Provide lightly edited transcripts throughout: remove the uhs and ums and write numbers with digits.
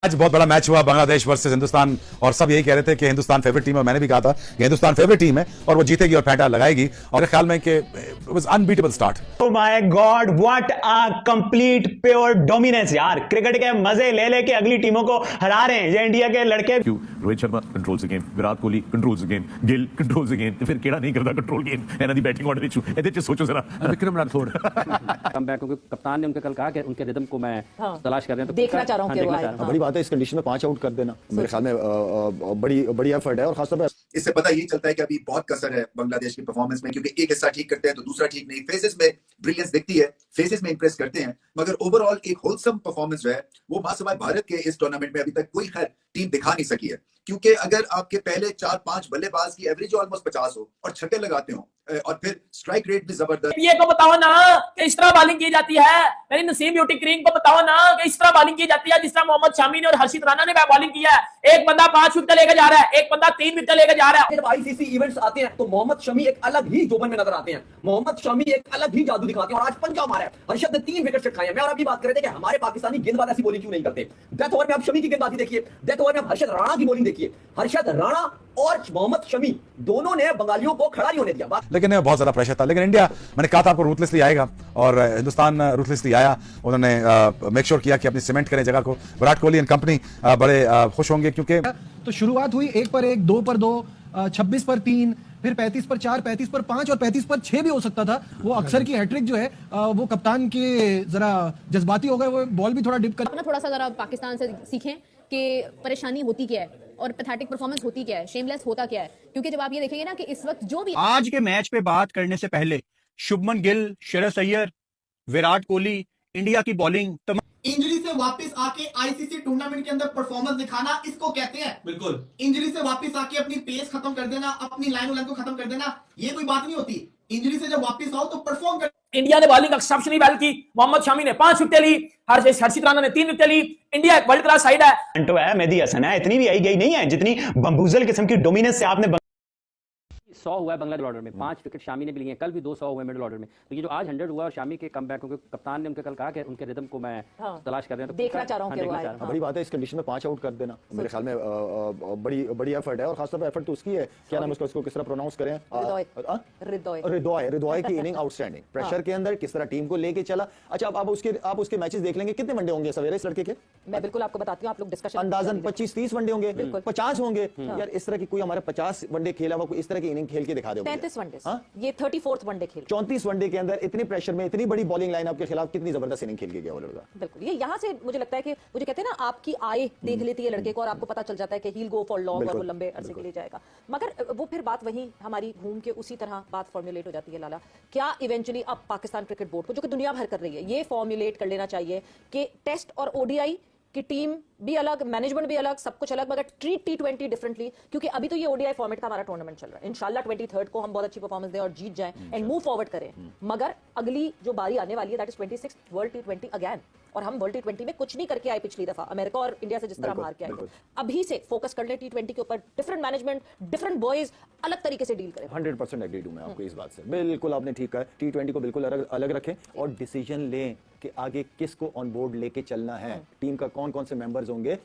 आज बहुत बड़ा मैच हुआ बांग्लादेश वर्सेस हिंदुस्तान और सब यही कह रहे थे कि हिंदुस्तान फेवरेट टीम है। मैंने भी कहा था कि हिंदुस्तान फेवरेट टीम है और वो जीतेगी और फेंटा लगाएगी और ख्याल में कि it was unbeatable start. Oh my God, what a complete pure dominance यार। क्रिकेट के मजे ले लेके अगली टीमों को हरा रहे हैं ये इंडिया के लड़के। Rohit Sharma controls the game, Virat Kohli controls the game, Gill controls the game ਤੇ ਫਿਰ ਕਿਹੜਾ ਨਹੀਂ ਕਰਦਾ कंट्रोल गेम ਇਹਨਾਂ ਦੀ बैटिंग ऑर्डर ਵਿੱਚ ਇਹਦੇ ਚ सोचो जरा विक्रम राठौड़ कम बैक क्योंकि कप्तान ने उनके कल कहा कि उनके रिदम को मैं तलाश कर रहे हैं तो देखना चाह रहा हूं कि वो आए। बड़ी बात है इस कंडीशन में 5 आउट कर देना मेरे ख्याल में बड़ी एफर्ट है और खासतौर पर इससे पता यही चलता है कि अभी बहुत कसर है बांग्लादेश की परफॉर्मेंस में, क्योंकि एक हिस्सा ठीक करते हैं तो दूसरा ठीक नहीं। फेजेस में ब्रिलियंस दिखती है, फेजेस में इंप्रेस करते हैं, मगर ओवरऑल एक होलसम परफॉर्मेंस जो है वो महासभाएं भारत के इस टूर्नामेंट में अभी तक कोई खैर टीम दिखा नहीं सकी है। क्योंकि अगर आपके पहले 4-5 बल्लेबाज की एवरेज ऑलमोस्ट 50 हो और छक्के लगाते हो और फिर स्ट्राइक रेट भी जबरदस्त। ये को बताओ ना कि इस तरह बॉलिंग की जाती है। मेरी नसीम ब्यूटी क्रीम को बताओ ना कि इस तरह बॉलिंग की जाती है जिस तरह मोहम्मद शामी ने और हर्षित राणा ने बॉलिंग किया है। एक बंदा 5 विकेट लेकर जा रहा है, एक बंदा 3 विकेट लेकर जा रहा है। जब आईसीसी इवेंट्स आते हैं तो मोहम्मद शमी एक अलग ही जोबन में नजर आते हैं। मोहम्मद शमी एक अलग ही जादू दिखाते हैं और आज पंजा मारा है। हर्षद ने 3 विकेट चटकाए हैं। मैं और अभी बात कर रहे थे कि हमारे पाकिस्तानी गेंदबाज ऐसी बॉलिंग क्यों नहीं करते। डेथ ओवर में आप शमी की गेंदबाजी देखिए, डेथ ओवर में आप हर्षद राणा की बॉलिंग देखिए। हर्षद राणा और मोहम्मद शमी दोनों ने बंगालियों को खड़ा नहीं होने दिया। लेकिन बहुत ज्यादा प्रेशर था। लेकिन इंडिया, मैंने कहा था आपको, रूथलेसली आएगा और हिंदुस्तान रूथलेसली आया। उन्होंने मेक श्योर किया कि अपनी सीमेंट करें जगह को। विराट कोहली एंड कंपनी बड़े खुश होंगे क्योंकि तो शुरुआत हुई 1 पर 1, 2 पर 2, 26 पर 3, फिर 35 पर 4, 35 पर 5 और 35 पर 6 भी हो सकता था। वो अक्सर की हैट्रिक जो है वो कप्तान के जरा जज्बाती हो गए, वो बॉल भी थोड़ा डिप कर। अपना थोड़ा सा जरा पाकिस्तान से सीखें कि परेशानी होती क्या है और पैथेटिक परफॉर्मेंस होती क्या है, शेमलेस होता क्या है। क्योंकि जब आप ये देखेंगे ना कि इस वक्त जो भी आज के मैच पे बात करने से पहले शुभमन गिल, श्रेयस अय्यर, विराट कोहली, इंडिया की बॉलिंग इंजरी से वापस आके आईसीसी टूर्नामेंट के अंदर परफॉर्मेंस दिखाना इसको कहते हैं। बिल्कुल, इंजरी से वापस आके अपनी पेस खत्म कर देना, अपनी लाइन को खत्म कर देना, ये कोई बात नहीं होती। इंजरी से जब वापस आओ तो परफॉर्म कर। इंडिया ने बॉलिंग एक्सेप्शनली वेल की। मोहम्मद शामी ने 5 विकेट ली, हर्षित राणा ने 3 विकेट ली। इंडिया एक वर्ल्ड क्लास साइड है। तो है मेहदी हसन है, इतनी भी आई गई नहीं है जितनी बम्बूजल किस्म की डोमिनेंस से आपने 100 हुआ है बांग्लादेश ऑर्डर में, 5 विकेट शामी ने भी लिए हैं, कल भी 200 हुए मिडिल ऑर्डर में। तो ये जो आज 100 हुआ और शामी के कम बैक, क्योंकि कप्तान ने उनके कल कहा कि उनके रिदम को मैं तलाश कर रहे हैं तो देखना चाह रहा हूं कि वो आए। बड़ी बात है इस कंडीशन में 5 आउट कर देना मेरे ख्याल में बड़ी एफर्ट है और खासतौर पर एफर्ट तो उसकी है, क्या नाम उसको किस तरह प्रोनाउंस करें, रिदोय की इनिंग आउटस्टैंडिंग। प्रेशर के अंदर किस तरह टीम को लेके चला। अच्छा, अब आप उसके मैचेस देख लेंगे, कितने वनडे होंगे सवेरे इस लड़के के? मैं बिल्कुल आपको बताती हूं, आप लोग डिस्कशन अंदाजन 25-30 वनडे होंगे, 50 होंगे यार। इस तरह की कोई हमारे 50 वनडे खेला हुआ कोई इस तरह की इनिंग खेल के दिखा दो। 33 वनडे, ये 34th वनडे खेल, 34 वनडे के अंदर इतनी प्रेशर में इतनी बड़ी बॉलिंग लाइन आपके खिलाफ कितनी जबरदस्त इनिंग खेल के गया वो लड़का। बिल्कुल, ये यहाँ से मुझे लगता है कि मुझे कहते हैं ना, आपकी आय देख लेती है लड़के को और आपको पता चल जाता है कि he will go for long और वो लंबे अरसे के लिए जाएगा। मगर वो फिर बात वही हमारी घूम के उसी तरह बात फॉर्मुलेट हो जाती है लाला, क्या इवेंचुअली अब पाकिस्तान क्रिकेट बोर्ड को, जो कि दुनिया भर कर रही है, ये फॉर्मुलेट कर लेना चाहिए कि टेस्ट और ओडीआई की टीम भी अलग, मैनेजमेंट भी अलग, सब कुछ अलग, मगर ट्रीट T20 डिफरेंटली। क्योंकि अभी तो ये ओडीआई फॉर्मेट का हमारा टूर्नामेंट चल रहा है। इंशाल्लाह 23 को हम बहुत अच्छी परफॉर्मेंस दें और जीत जाएं एंड मूव फॉरवर्ड करें। मगर अगली जो बारी आने वाली है that is 26 world T20 again, और हम वर्ल्ड T20 में कुछ नहीं करके आए पिछली दफा, अमेरिका और इंडिया से जिस तरह हम हार के आए थे। अभी से फोकस कर ले T20 के ऊपर, डिफरेंट मैनेजमेंट, डिफरेंट बॉयज, अलग तरीके से डील करें। 100% एग्री हूं मैं आपको इस बात से, बिल्कुल आपने ठीक कहा। T20 को बिल्कुल अलग रखें और डिसीजन लें कि आगे किसको ऑन बोर्ड लेके चलना है, टीम का कौन कौन से मेंबर्स होंगे।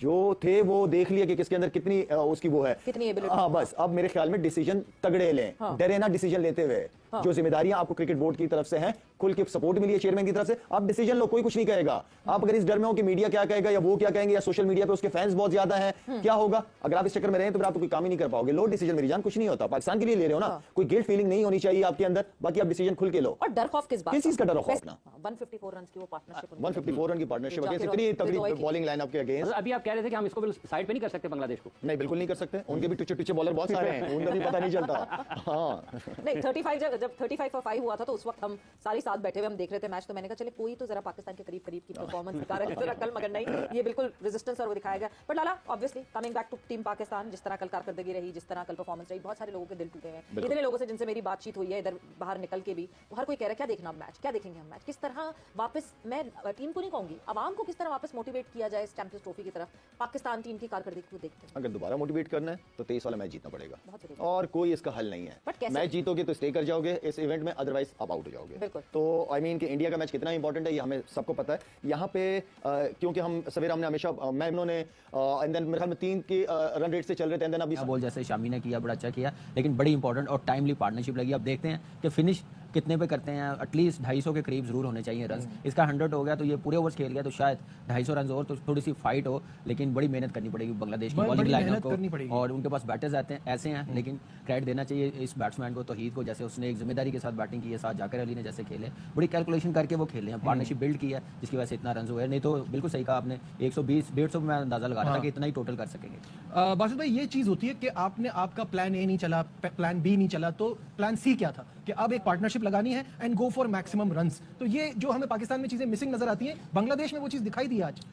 जो थे वो देख लिया कि किसके अंदर कितनी उसकी वो है, कितनी एबिलिटी। हाँ, बस अब मेरे ख्याल में डिसीजन तगड़े लें, डरे ना डिसीजन लेते हुए। जो जिम्मेदारियां आपको क्रिकेट बोर्ड की तरफ से हैं, खुल के सपोर्ट मिली है चेयरमैन की तरफ से, आप डिसीजन लो, कोई कुछ नहीं कहेगा। आप अगर इस डर में हो कि मीडिया क्या कहेगा या वो क्या कहेंगे या सोशल मीडिया पे उसके फैंस बहुत ज्यादा हैं, क्या होगा अगर आप इस चक्कर में रहें तो फिर आप कोई काम ही नहीं कर पाओगे। लो डिसीजन, मेरी जान, कुछ नहीं होता, पाकिस्तान के लिए ले रहे हो ना, कोई गिल्ट फीलिंग नहीं होनी चाहिए आपके अंदर। बाकी आप डिसीजन खुल के लो। और डर खौफ किस बात, किस चीज का डर खौफ ना? 154 रन की वो पार्टनरशिप, 154 रन की पार्टनरशिप अगेंस्ट इतनी तगड़ी बॉलिंग लाइन आपके अगेंस्ट। अभी आप कह रहे थे कि हम इसको साइड पे नहीं कर सकते बांग्लादेश को। नहीं, बिल्कुल नहीं कर सकते, उनके भी टुच्चे बॉलर बहुत सारे हैं, उनका भी पता नहीं चलता। हाँ नहीं, 35 जब 35 for 5 हुआ था तो उस वक्त हम सारे साथ बैठे हुए हम देख रहे थे मैच, तो मैंने कहा चले कोई तो जरा पाकिस्तान के करीब की परफॉर्मेंस दिखा रहा है जरा कल, मगर नहीं, ये बिल्कुल रेजिस्टेंस और वो दिखाया गया। But Lala obviously coming back to team Pakistan, जिस तरह कल कारकर्दगी रही, जिस तरह कल परफॉर्मेंस रही, बहुत सारे लोगों के दिल टूटे हैं। इतने लोगों से जिनसे मेरी बातचीत हुई है इधर बाहर निकल के भी, हर कोई कह रहा है क्या देखना हम मैच, क्या देखेंगे हम मैच, किस तरह वापस, मैं टीम को नहीं कहूंगी, आवाम को किस तरह वापस मोटिवेट किया जाए चैंपियंस ट्रॉफी की तरफ। तरह पाकिस्तान टीम की कारकर्दगी को देखते हैं? अगर दोबारा मोटिवेट करना है तो 23 वाला मैच जीतना पड़ेगा बहुत जरूरी। और कोई इसका हल नहीं But है। कैसे? मैच जीतोगे तो स्टे कर जाओगे इस इवेंट में, अदरवाइज आप आउट हो जाओगे। बिल्कुल। तो आई मीन कि इंडिया का मैच कितना इंपॉर्टेंट है ये हमें सबको पता है। यहाँ पे क्योंकि हम सवेरा हमने हमेशा मैमनों ने एंड देन मेरे ख्याल में 3 के रन रेट से चल रहे थे, एंड देन अभी बॉल जैसे शामी ने किया बड़ा अच्छा किया, लेकिन बड़ी इंपॉर्टेंट और टाइमली पार्टनरशिप लगी। अब देखते हैं कि फिनिश कितने पे करते हैं। एटलीस्ट 250 के करीब जरूर होने चाहिए रन। इसका 100 हो गया तो ये पूरे ओवर्स खेल गया तो शायद 250 रन और तो थोड़ी सी फाइट हो, लेकिन बड़ी मेहनत करनी पड़ेगी बांग्लादेश की बॉलिंग लाइनअप को, और उनके पास बैटर्स आते हैं ऐसे हैं। लेकिन क्रेडिट देना चाहिए इस बैट्समैन को, तौहीद को, जैसे उसने एक जिम्मेदारी के साथ बैटिंग की है, साथ जाकिर अली ने जैसे खेले, बड़ी कैलकुलेशन करके वो खेले हैं, पार्टनरशिप बिल्ड की है जिसकी वजह से इतना रन हुए। नहीं तो बिल्कुल सही कहा आपने, 120-150 में मैं अंदाजा लगा रहा था कि इतना ही टोटल कर सकेंगे। बासित भाई ये चीज होती है कि आपका प्लान ए नहीं चला, प्लान बी नहीं चला, तो प्लान सी क्या था कि अब एक पार्टनरशिप लगानी है and go for maximum runs. तो ये जो हमें पाकिस्तान में चीजें मिसिंग नजर आती हैं, बांग्लादेश में वो चीज दिखाई दी आज।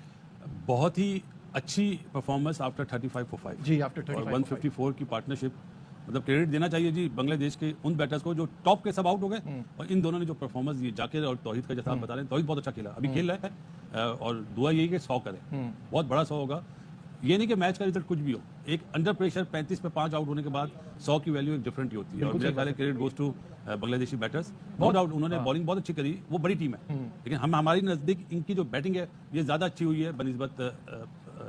बहुत ही अच्छी परफॉर्मेंस आफ्टर 35 for 5 जी, आफ्टर 35 और 154 की पार्टनरशिप, मतलब क्रेडिट देना चाहिए जी बांग्लादेश के उन बैटर्स को जो टॉप के सब आउट हो गए, और इन दोनों ने जो परफॉर्मेंस दी, जाकिर और तौहीद का जैसा आप बता रहे हैं, तौहीद बहुत अच्छा खेला, अभी खेल रहा है, और दुआ यही कि 100 करे, बहुत बड़ा 100 होगा। ये नहीं कि मैच का रिजल्ट कुछ भी हो, एक अंडर प्रेशर 35 पे 5 आउट होने के बाद 100 की वैल्यू एक डिफरेंट ही होती है। और मेरे ख्याल है credit goes to Bangladeshi batters, no doubt उन्होंने बॉलिंग बहुत अच्छी करी, वो बड़ी टीम है, लेकिन हम हमारी नजदीक इनकी जो बैटिंग है ये ज्यादा अच्छी हुई है बनिस्बत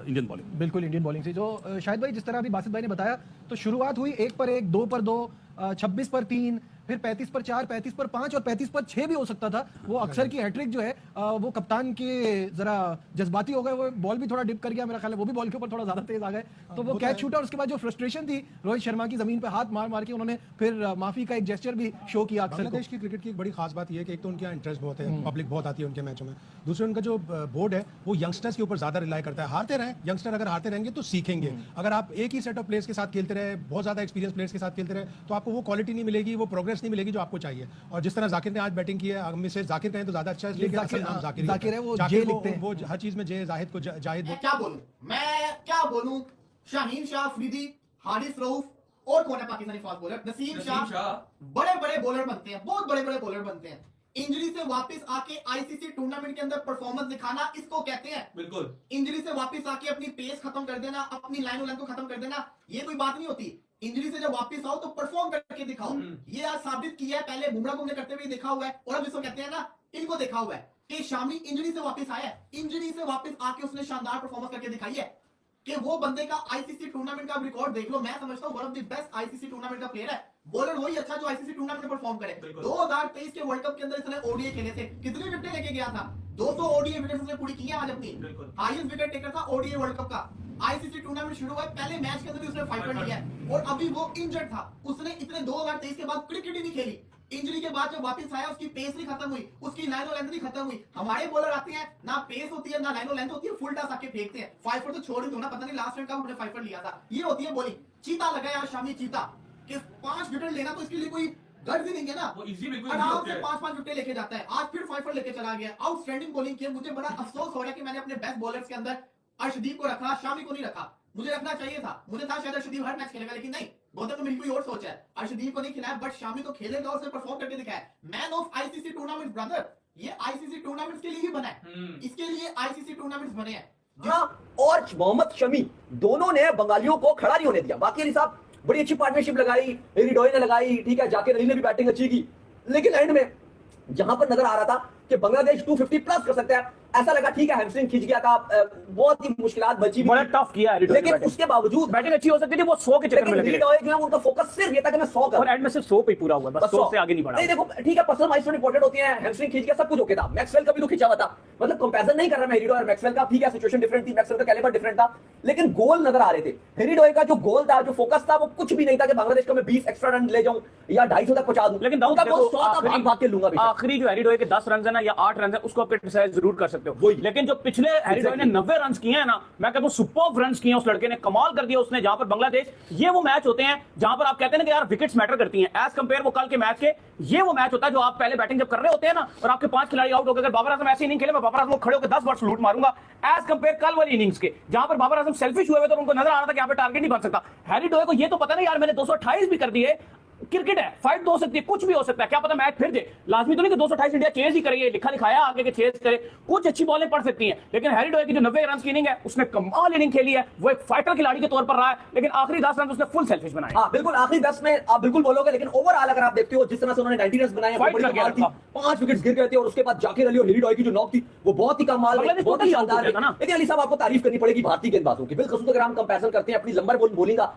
इंडियन बॉलिंग। बिल्कुल इंडियन बॉलिंग से। जो शाहिद भाई जिस तरह अभी बासित भाई ने बताया, तो शुरुआत हुई 1 पर 1, 2 पर 2, 26 पर 3, फिर 35 पर 4, 35 पर 5 और 35 पर 6 भी हो सकता था। वो अक्सर की हैट्रिक जो है वो कप्तान के जरा जज्बाती हो गए, वो बॉल भी थोड़ा डिप कर गया, मेरा ख्याल है वो भी बॉल के ऊपर थोड़ा ज्यादा तेज आ गए, तो वो कैच छूटा। और उसके बाद जो फ्रस्ट्रेशन थी रोहित शर्मा की, जमीन पे हाथ मार मार के उन्होंने फिर माफी का एक जेस्चर भी शो किया। बांग्लादेश की क्रिकेट की एक बड़ी खास बात यह है कि एक तो उनके यहाँ इंटरेस्ट बहुत है, पब्लिक बहुत आती है उनके मैचों में, दूसरे उनका जो बोर्ड है वो यंगस्टर्स के ऊपर ज्यादा रिलाई करता है। हारते रहे यंगस्टर, अगर हारते रहेंगे तो सीखेंगे। अगर आप एक ही सेट ऑफ प्लेयर्स के साथ खेलते रहे, बहुत ज्यादा एक्सपीरियंस प्लेयर्स के साथ खेलते रहे, तो आपको वो क्वालिटी नहीं मिलेगी, वो प्रोग्रेस नहीं मिलेगी जो आपको चाहिए। और जिस तरह जाकिर ने आज बैटिंग की है, हम से जाकिर कहें तो ज्यादा अच्छा है, इसलिए जाकिर है, वो जे लिखते हैं, वो हर चीज में जे, जाहिद को जाहिद। मैं क्या बोलूं, शाहीन शाह अफरीदी, हारिस रऊफ और कौन है पाकिस्तानी फास्ट बॉलर, नसीम शाह, बड़े बड़े बॉलर बनते हैं, बहुत बड़े बड़े बॉलर बनते हैं। इंजरी से वापस आके आईसीसी टूर्नामेंट के अंदर परफॉर्मेंस दिखाना, इसको कहते हैं। बिल्कुल, इंजरी से वापस आके अपनी पेस खत्म कर देना, अपनी लाइन को खत्म कर देना, ये कोई बात नहीं होती। इंजरी से जब वापस आओ तो परफॉर्म करके दिखाओ। ये आज साबित किया है, पहले बुमराह को हमने करते हुए देखा हुआ है, और अब इसको कहते हैं ना, इनको देखा हुआ है कि शामी इंजरी से वापस आया है, इंजरी से वापस आके उसने शानदार परफॉर्मेंस करके दिखाई है कि वो बंदे का आईसीसी टूर्नामेंट का रिकॉर्ड देख लो। मैं समझता हूं one of the best ICC tournament का प्लेयर है। बॉलर वही अच्छा जो आईसीसी टूर्नामेंट में परफॉर्म करे। 2023 के वर्ल्ड कप के अंदर इसने ओडीआई खेले थे, कितने विकेट लेके गया था, 200 ओडीआई विकेट उसने पूरी की है आज अपनी, हाईएस्ट विकेट टेकर था ओडीआई वर्ल्ड कप का। आईसीसी टूर्नामेंट शुरू हुआ, पहले मैच के अंदर भी उसने 5 रन लिया है, और अभी वो इंजर्ड था, उसने इतने 2023 के बाद क्रिकेट ही नहीं खेली। इंजरी के बाद जब वापस आया उसकी पेस नहीं खत्म हुई, उसकी लाइन और लेंथ नहीं खत्म हुई। हमारे बॉलर आते हैं ना पेस होती है ना लाइन और लेंथ होती है, फुल टॉस आके फेंकते हैं। 5 तो छोड़ ही दो ना, पता नहीं लास्ट रन का हमने 5 लिया था। ये होती है बॉलिंग। चीता लगाया शामी, चीता कि 5 विकेट लेना तो इसके लिए कोई गर्ज ही नहीं है ना, आराम से 5-5 विकेट लेके जाता है। आज फिर 5 लेके चला गया, आउटस्टैंडिंग बॉलिंग की। मुझे बड़ा अफसोस हो रहा है कि मैंने अपने बेस्ट बॉलर्स के अंदर अर्शदीप को रखा, शामी को नहीं रखा। मुझे रखना चाहिए था, मुझे था शायद अर्शदीप हर मैच खेलेगा, लेकिन नहीं, बहुत तो मेरी कोई और सोच है। अर्शदीप को नहीं खिलाया, बट शामी तो खेलेगा और उसने परफॉर्म करके दिखाया। Man of ICC tournament brother, ये आईसीसी टूर्नामेंट्स के लिए ही बना है, इसके लिए आईसीसी टूर्नामेंट्स बने हैं। और मोहम्मद शमी दोनों ने बंगालियों को खड़ा नहीं होने दिया। बाकी अली साहब बड़ी अच्छी पार्टनरशिप लगाई, रिडोई ने लगाई, ठीक है, जाकिर अली ने भी बैटिंग अच्छी की, लेकिन एंड में जहां पर नजर आ रहा था कि बांग्लादेश 250 प्लस कर सकता है, ऐसा लगा ठीक है हैमस्ट्रिंग खिंच गया था, बहुत ही मुश्किलात बची, बड़ा टफ किया है, लेकिन उसके बावजूद बैटिंग अच्छी हो सकती थी। वो 100 के चक्कर में लगे जो है उनका फोकस सिर्फ ये था कि मैं 100 और एंड में सिर्फ 100 पे पूरा हुआ, बस 100 से आगे नहीं बढ़ा। नहीं देखो ठीक है, पर्सनल माइलस्टोन इंपॉर्टेंट होती है, हैमस्ट्रिंग खींच गया, सब कुछ ओके था, मैक्सवेल का भी तो खिंचा हुआ था, मतलब कंपैरिजन नहीं कर रहा मैं हेरिडोय और मैक्सवेल का, ठीक है सिचुएशन डिफरेंट थी, मैक्सवेल का कैलिबर डिफरेंट था, लेकिन गोल नजर आ रहे थे। हेरिडोय का जो गोल था, जो फोकस था, वो कुछ भी नहीं था कि बांग्लादेश को मैं 20 एक्स्ट्रा रन ले जाऊं या 250 तक पहुंचा दूं, लेकिन उनका गोल 100 था, भाग के लूंगा। आखिरी जो हेरिडोय के 10 रन है ना या 8 रन है, उसको आप क्रिटिसाइज जरूर कर सकते हो, लेकिन जो पिछले हेरिडोय ने 90 रन किए हैं ना, मैं कहता हूं सुपर्ब रन किए, उस लड़के ने कमाल कर दिया उसने। जहां पर बांग्लादेश, ये वो मैच होते हैं जहां पर आप कहते हैं कि यार विकेट्स मैटर करती हैं, एज कंपेयर वो कल के मैच के, ये वो मैच होता है जो आप पहले बैटिंग जब कर रहे होते हैं ना और आपके 5 खिलाड़ी आउट हो गए, अगर बाबर आजम ऐसे ही नहीं खेले, मैं बाबर आजम को खड़े होकर 10 बार सलूट मारूंगा, एज कंपेयर कल वाली इनिंग्स के जहां पर बाबर आजम सेल्फिश हुए तो उनको नजर आ रहा था कि यहां पे टारगेट नहीं बन सकता। हेरिडोय को ये तो पता नहीं यार मैंने 228 भी कर दिए, क्रिकेट है, फाइट तो हो सकती है, कुछ भी हो सकता है, क्या पता मैच फिर दे, लाजमी तो नहीं कि 228 इंडिया चेज ही करेगी, लिखा लिखाया आगे के चेज करे, कुछ अच्छी बॉलें पड़ सकती हैं, लेकिन हैरी डॉय की जो 90 रन की इनिंग है उसने कमाल इनिंग खेली है, वो एक फाइटर खिलाड़ी के तौर पर रहा है, लेकिन आखिरी 10 रन उसने फुल सेल्फिश बनाए। हाँ बिल्कुल, आखिरी 10 में आप बिल्कुल बोलोगे, लेकिन ओवरऑल अगर आप देखते हो जिस तरह से उन्होंने 90 रन बनाए, 5 विकेट्स गिर गए थे, और उसके बाद जाकिर अली और हेरी डॉय की जो नॉक थी वो बहुत ही कमाल, बहुत ही शानदार है। लेकिन अली साहब आपको तारीफ करनी पड़ेगी भारतीय गेंदबाजों की, बिल्कुल अगर हम कंपैरिजन करते हैं अपनी लंबर बॉलिंग का